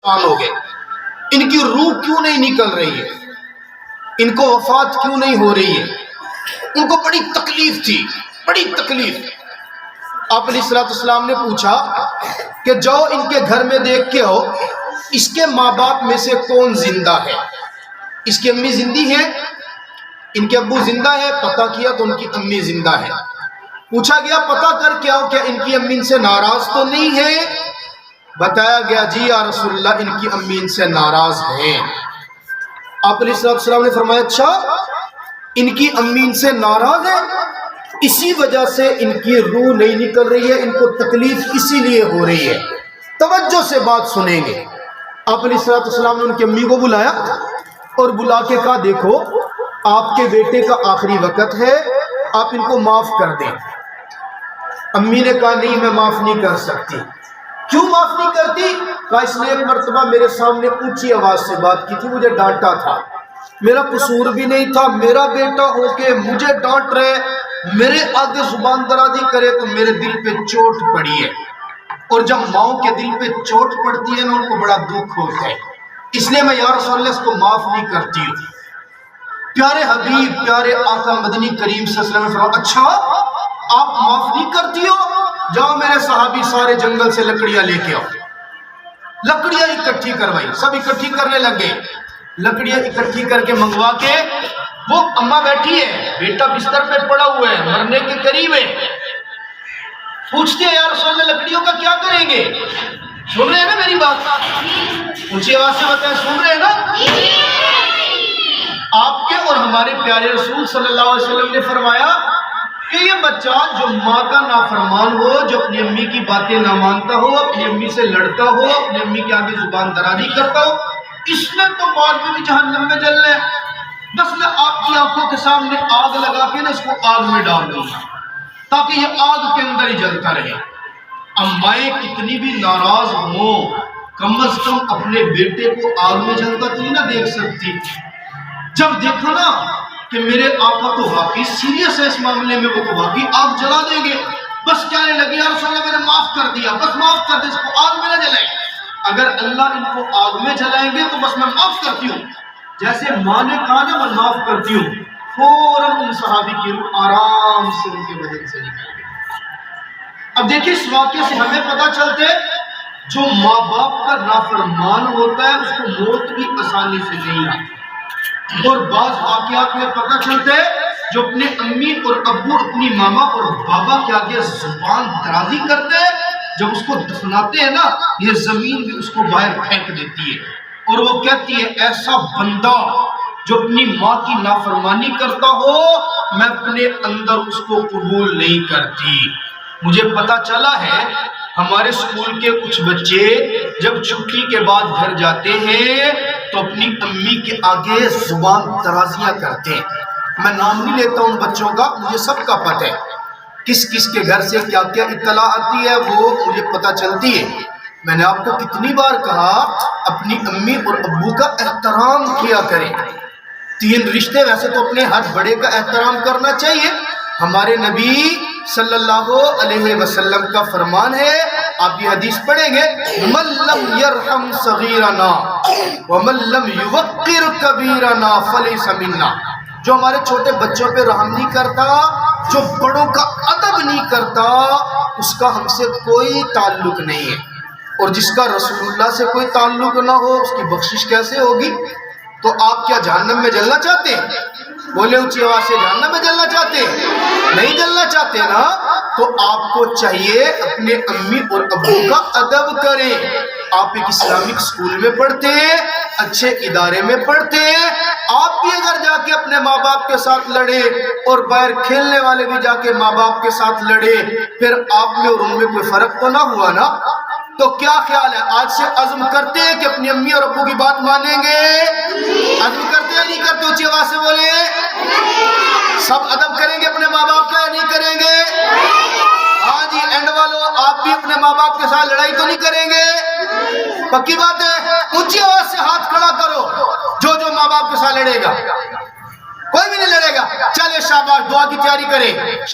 ہو گئے، ان کی روح کیوں نہیں نکل رہی ہے، ان کو وفات کیوں نہیں ہو رہی ہے؟ ان کو بڑی تکلیف تھی، بڑی تکلیف۔ آپ علیہ الصلوۃ والسلام نے پوچھا کہ جاؤ ان کے گھر میں دیکھ کے ہو، اس کے ماں باپ میں سے کون زندہ ہے؟ اس کی امی زندہ ہے، ان کے ابو زندہ ہے؟ پتہ کیا تو ان کی امی زندہ ہے۔ پوچھا گیا پتہ کر کے آؤ کیا ان کی امی ان سے ناراض تو نہیں ہے؟ بتایا گیا جی یا رسول اللہ ان کی امی ان سے ناراض ہیں۔ آپ علیہ السلام نے فرمایا اچھا ان کی امی ان سے ناراض ہے، اسی وجہ سے ان کی روح نہیں نکل رہی ہے، ان کو تکلیف اسی لیے ہو رہی ہے۔ توجہ سے بات سنیں گے۔ آپ علیہ السلام نے ان کی امی کو بلایا اور بلا کے کہا دیکھو آپ کے بیٹے کا آخری وقت ہے، آپ ان کو معاف کر دیں۔ امی نے کہا نہیں میں معاف نہیں کر سکتی۔ کیوں معاف نہیں کرتی؟ کہا اس نے ایک مرتبہ میرے سامنے اونچی آواز سے بات کی تھی، مجھے ڈانٹا تھا، میرا قصور بھی نہیں تھا، میرا بیٹا ہو کے مجھے ڈانٹ رہے، میرے آگے زبان درازی کرے تو میرے دل پہ چوٹ پڑی ہے، اور جب ماؤں کے دل پہ چوٹ پڑتی ہے نا ان کو بڑا دکھ ہوتا ہے، اس لیے میں یا رسول اللہ اس کو معاف نہیں کرتی ہوں۔ پیارے حبیب پیارے آقا مدنی کریم صلی اللہ علیہ وسلم نے فرمایا اچھا آپ معاف نہیں کرتی ہو، جاؤ میرے صحابی سارے جنگل سے لکڑیاں لے کے آؤ۔ لکڑیاں اکٹھی کروائی، سب اکٹھی کرنے لگے، لکڑیاں اکٹھی کر کے منگوا کے وہ اماں بیٹھی ہے، بیٹا بستر پہ پڑا ہوا ہے، مرنے کے قریب ہے، پوچھتے ہیں یا رسول اللہ لکڑیوں کا کیا کریں گے؟ سن رہے ہیں نا میری بات؟ اونچی آواز سے بتائیں سن رہے ہیں نا؟ آپ کے اور ہمارے پیارے رسول صلی اللہ علیہ وسلم نے فرمایا کہ یہ بچہ جو ماں کا نافرمان ہو، جو اپنی امی کی باتیں نہ مانتا ہو، اپنی امی سے لڑتا ہو، اپنی امی کے آگے زبان درازی کرتا ہو، اس نے تو بعد میں بھی جہنم میں جلنا ہے۔ بس میں آپ کی آنکھوں کے سامنے آگ لگا کے نا اس کو آگ میں ڈال دوں گا تاکہ یہ آگ کے اندر ہی جلتا رہے۔ امائیں کتنی بھی ناراض ہوں کم از کم اپنے بیٹے کو آگ میں جلتا تو نہیں نہ دیکھ سکتی۔ جب دیکھا نا کہ میرے آقا تو واقعی سیریس ہے اس معاملے میں، وہ تو واقعی آگ جلا دیں گے، بس کہنے لگی یا رسول اللہ میں نے معاف کر دیا، بس معاف کر دے، اس کو آگ میں نہ جلائیں۔ اگر اللہ ان کو آگ میں جلائیں گے تو بس میں معاف کرتی ہوں۔ جیسے ماں نے کہا نا میں معاف کرتی ہوں، فوراً ان صحابی کی روح آرام سے ان کے بدن سے نکل گئی۔ اب دیکھیں اس واقعے سے ہمیں پتہ چلتے جو ماں باپ کا نافرمان ہوتا ہے اس کو موت بھی آسانی سے نہیں آتی، اور بعض واقعات میں پتہ چلتے جو اپنے امی اور ابو اپنی ماما اور بابا کے آگے زبان درازی کرتے ہیں، جب اس کو دفناتے ہیں نا یہ زمین بھی اس کو باہر پھینک دیتی ہے، اور وہ کہتی ہے ایسا بندہ جو اپنی ماں کی نافرمانی کرتا ہو میں اپنے اندر اس کو قبول نہیں کرتی۔ مجھے پتہ چلا ہے ہمارے اسکول کے کچھ بچے جب چھٹی کے بعد گھر جاتے ہیں تو اپنی امی کے آگے زبان درازیاں کرتے ہیں۔ میں نام نہیں لیتا ان بچوں کا، مجھے سب کا پتہ ہے کس کس کے گھر سے کیا کیا اطلاع آتی ہے وہ مجھے پتہ چلتی ہے۔ میں نے آپ کو کتنی بار کہا اپنی امی اور ابو کا احترام کیا کریں۔ تین رشتے ویسے تو اپنے ہر بڑے کا احترام کرنا چاہیے، ہمارے نبی صلی اللہ علیہ وسلم کا فرمان ہے، آپ یہ حدیث پڑھیں گے من لم یرحم صغیرنا ومن لم یوقر کبیرنا فلیس منا، جو ہمارے چھوٹے بچوں پہ رحم نہیں کرتا، جو بڑوں کا ادب نہیں کرتا، اس کا ہم سے کوئی تعلق نہیں ہے، اور جس کا رسول اللہ سے کوئی تعلق نہ ہو اس کی بخشش کیسے ہوگی؟ تو آپ کیا جہنم میں جلنا چاہتے ہیں؟ بولے اونچی آواز سے جہنم میں جلنا چاہتے ہیں؟ نہیں جلنا چاہتے نا؟ تو آپ کو چاہیے اپنے امی اور ابو کا ادب کریں۔ آپ ایک اسلامک اسکول میں پڑھتے ہیں، اچھے ادارے میں پڑھتے ہیں، آپ بھی اگر جا کے اپنے ماں باپ کے ساتھ لڑے اور باہر کھیلنے والے بھی جا کے ماں باپ کے ساتھ لڑے، پھر آپ میں اور ان میں کوئی فرق تو نہ ہوا نا؟ تو کیا خیال ہے آج سے عزم کرتے ہیں کہ اپنی امی اور ابو کی بات مانیں گے؟ عزم کرتے ہیں نہیں کرتے؟ اونچی آواز سے بولے سب ادب کریں گے اپنے ماں باپ کا یا نہیں کریں گے؟ ہاں جی اینڈ والوں آپ بھی اپنے ماں باپ کے ساتھ لڑائی تو نہیں کریں گے؟ پکی بات ہے؟ اونچی آواز سے ہاتھ کھڑا کرو جو ماں باپ کے ساتھ لڑے گا۔ کوئی بھی نہیں لڑے گا؟ چلے شاباش، دعا کی تیاری کریں۔